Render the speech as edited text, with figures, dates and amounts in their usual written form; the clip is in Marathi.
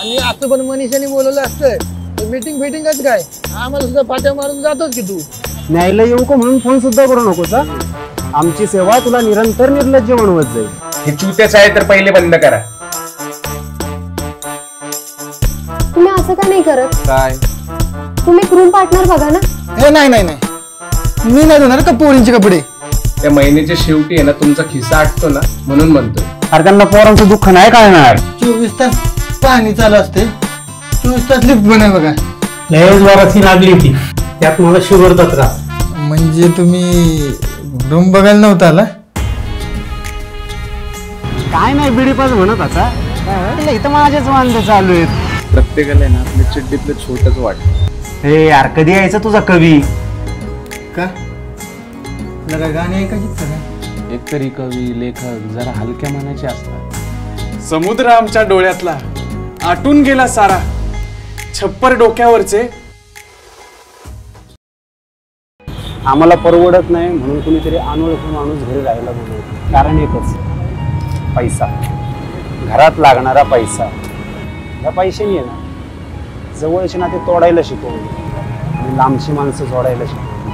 आणि असं पण मनीषाने बोलवलं असतं मीटिंग फिटिंगच काय आम्हाला सुद्धा पाट्या मारून जातोच की तू न्यायला येऊ का म्हणून फोन सुद्धा करू नकोस. आमची सेवा तुला निरंतर निर्लज्ज बनवत जाईल. हे चुत्याच आहे तर पहिले बंद करा. तुम्ही असं का नाही करत? काय तुम्ही एक रूम पार्टनर बघा ना. हे नाही नाही नाही मी नाही देणार का पोरींचे कपडे. त्या महिन्याच्या शेवटी आहे ना तुमचा खिस्सा आटतो ना म्हणून म्हणतोय. अरे त्यांना पोरांचं दुःख नाही कळणार. 24 तास पाणी चालू असते 24 तास लिफ्ट पण आहे बघा. लय जोराची लागली ती त्यात मला शुगरचा त्रास. म्हणजे तुम्ही रूम बघायला नव्हता आला. काय नाही बिडीपास म्हणत आता इथं माझेच वांदे चालू आहेत. प्रत्येकाला ना आपल्या चिड्डीतलं छोटच वाटतं. हे यार कधी यायचा तुझा कवी. का जरा गाणी ऐकायची का. एकतरी कवी लेखक जरा हलक्या मनाचे असतात. समुद्र आमच्या डोळ्यातला आटून गेला सारा छप्पर डोक्यावरचे. आम्हाला परवडत नाही म्हणून कुणीतरी अनोळखी माणूस घरी राहायला बोलवतो. कारण एकच पैसा. घरात लागणारा पैसा. या पैशाने आहे ना जवळचे नाते तोडायला शिकवले आणि लांबची माणसं जोडायला शिकवली.